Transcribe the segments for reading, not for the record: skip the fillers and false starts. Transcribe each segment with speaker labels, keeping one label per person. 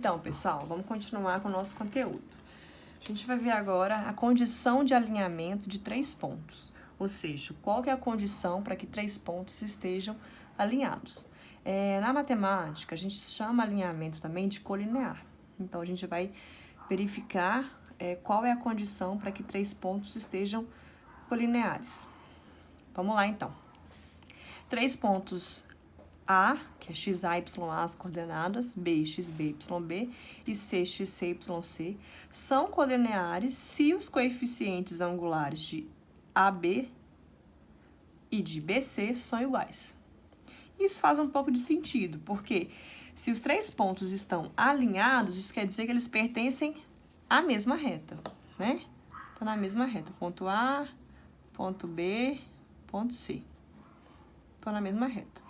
Speaker 1: Então, pessoal, vamos continuar com o nosso conteúdo. A gente vai ver agora a condição de alinhamento de 3 pontos, ou seja, qual que é a condição para que 3 pontos estejam alinhados. Na matemática, a gente chama alinhamento também de colinear. Então, a gente vai verificar qual é a condição para que 3 pontos estejam colineares. Vamos lá, então. 3 pontos A, que é x, a, y, a as coordenadas, B, x, b, y, b, e C, x, c, y, c, são colineares se os coeficientes angulares de AB e de BC são iguais. Isso faz um pouco de sentido, porque se os 3 pontos estão alinhados, isso quer dizer que eles pertencem à mesma reta, né? Estão na mesma reta, ponto A, ponto B, ponto C. Estão na mesma reta.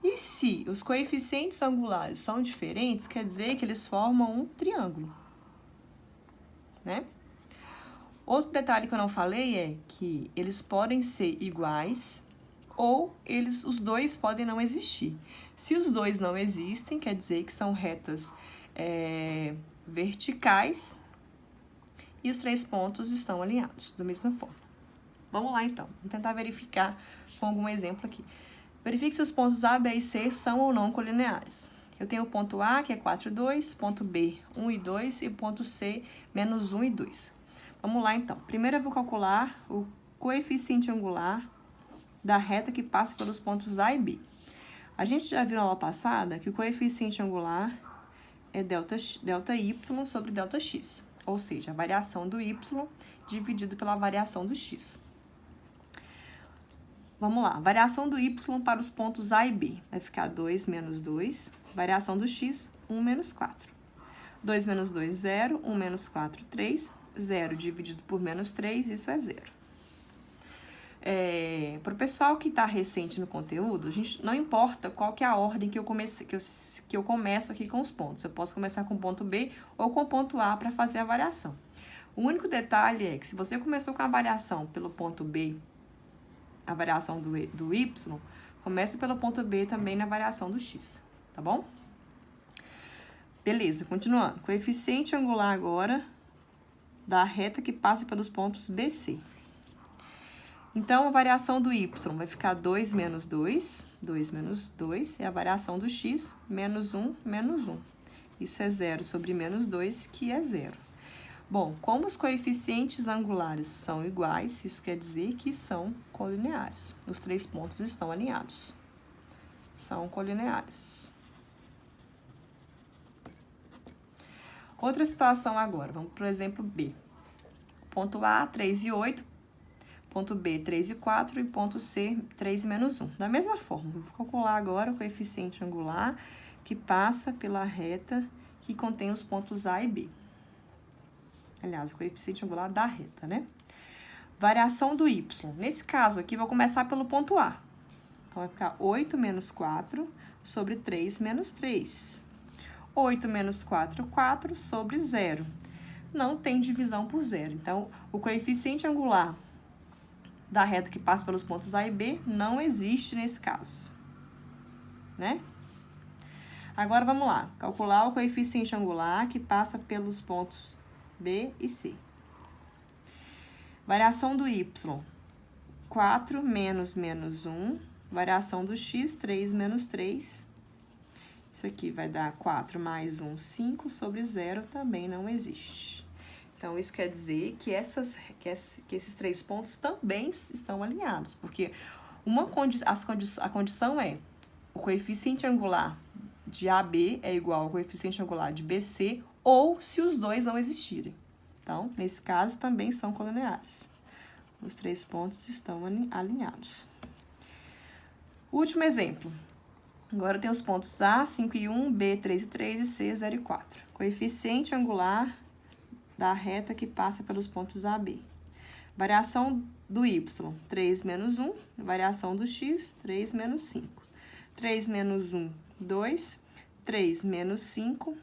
Speaker 1: E se os coeficientes angulares são diferentes, quer dizer que eles formam um triângulo, né? Outro detalhe que eu não falei é que eles podem ser iguais ou os dois podem não existir. Se os dois não existem, quer dizer que são retas verticais e os 3 pontos estão alinhados da mesma forma. Vamos lá, então. Vamos tentar verificar com algum exemplo aqui. Verifique se os pontos A, B e C são ou não colineares. Eu tenho o ponto A, que é 4 e 2, ponto B, 1 e 2, e ponto C, menos 1 e 2. Vamos lá, então. Primeiro eu vou calcular o coeficiente angular da reta que passa pelos pontos A e B. A gente já viu na aula passada que o coeficiente angular é delta y sobre delta x, ou seja, a variação do y dividido pela variação do x. Vamos lá, variação do y para os pontos A e B vai ficar 2 menos 2, variação do x, 1 menos 4. 2 menos 2, 0, 1 menos 4, 3, 0 dividido por menos 3, isso é 0. Para o pessoal que está recente no conteúdo, a gente não importa qual que é a ordem que eu começo aqui com os pontos. Eu posso começar com o ponto B ou com o ponto A para fazer a variação. O único detalhe é que se você começou com a variação pelo ponto B, a variação do y, comece pelo ponto B também na variação do x, tá bom? Beleza, continuando. Coeficiente angular agora da reta que passa pelos pontos BC. Então, a variação do y vai ficar 2 menos 2, 2 menos 2, é a variação do x, menos 1, menos 1. Isso é 0 sobre menos 2, que é 0. Bom, como os coeficientes angulares são iguais, isso quer dizer que são colineares. Os 3 pontos estão alinhados. São colineares. Outra situação agora, vamos para o exemplo B. Ponto A, 3 e 8, ponto B, 3 e 4 e ponto C, 3 e menos 1. Da mesma forma, vou calcular agora o coeficiente angular que passa pela reta que contém os pontos A e B. Aliás, o coeficiente angular da reta, né? Variação do y. Nesse caso aqui, vou começar pelo ponto A. Então, vai ficar 8 menos 4 sobre 3 menos 3. 8 menos 4, 4 sobre 0. Não tem divisão por 0. Então, o coeficiente angular da reta que passa pelos pontos A e B não existe nesse caso, né? Agora, vamos lá. Calcular o coeficiente angular que passa pelos pontos B e C. Variação do y, 4 menos menos 1. Variação do x, 3 menos 3. Isso aqui vai dar 4 mais 1, 5 sobre 0, também não existe. Então, isso quer dizer que esses 3 pontos também estão alinhados, porque a condição é o coeficiente angular de AB é igual ao coeficiente angular de BC, ou se os dois não existirem. Então, nesse caso, também são colineares. Os 3 pontos estão alinhados. Último exemplo. Agora tem os pontos A, 5 e 1, B, 3 e 3 e C, 0 e 4. Coeficiente angular da reta que passa pelos pontos A, B. Variação do y, 3 menos 1. Variação do x, 3 menos 5. 3 menos 1, 2. 3 menos 5,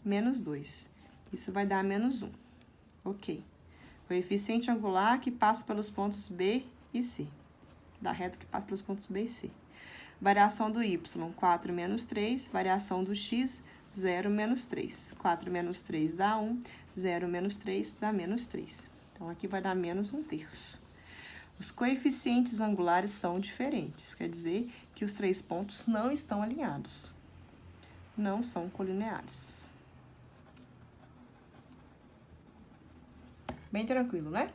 Speaker 1: menos 2. Isso vai dar menos 1. Ok. Coeficiente angular que passa pelos pontos B e C. Da reta que passa pelos pontos B e C. Variação do y, 4 menos 3. Variação do x, 0 menos 3. 4 menos 3 dá 1, 0 menos 3 dá menos 3. Então, aqui vai dar menos 1/3. Os coeficientes angulares são diferentes, quer dizer que os 3 pontos não estão alinhados. Não são colineares. Bem tranquilo, né?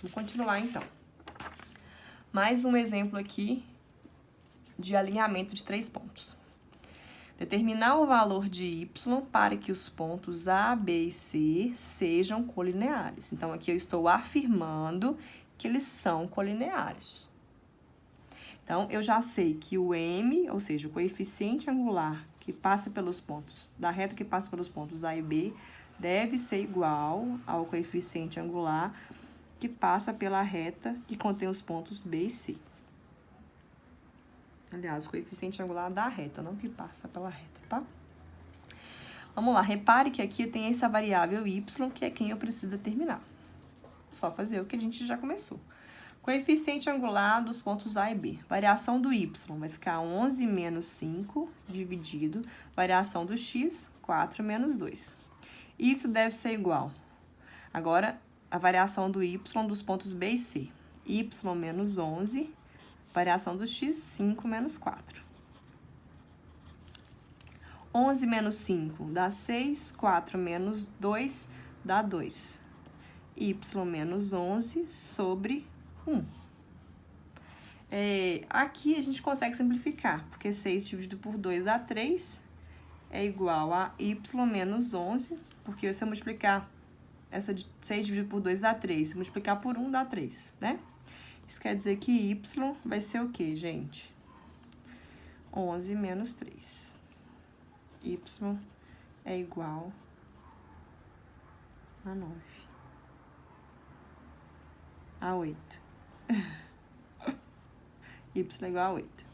Speaker 1: Vamos continuar, então. Mais um exemplo aqui de alinhamento de 3 pontos. Determinar o valor de y para que os pontos A, B e C sejam colineares. Então, aqui eu estou afirmando que eles são colineares. Então, eu já sei que o m, ou seja, o coeficiente angular que passa pelos pontos, da reta que passa pelos pontos A e B, deve ser igual ao coeficiente angular que passa pela reta que contém os pontos B e C. Aliás, o coeficiente angular da reta, não que passa pela reta, tá? Vamos lá, repare que aqui tem essa variável y, que é quem eu preciso determinar. Só fazer o que a gente já começou. Coeficiente angular dos pontos A e B. Variação do y vai ficar 11 menos 5 dividido. Variação do x, 4 menos 2. Isso deve ser igual. Agora, a variação do y dos pontos B e C. Y menos 11, variação do x, 5 menos 4. 11 menos 5 dá 6, 4 menos 2 dá 2. Y menos 11 sobre 1. Aqui a gente consegue simplificar, porque 6 dividido por 2 dá 3, é igual a y menos 11, porque se eu multiplicar, essa de 6 dividido por 2 dá 3, se multiplicar por 1 dá 3, né? Isso quer dizer que y vai ser o quê, gente? 11 menos 3. Y é igual a 9. A 8. Y é igual a 8.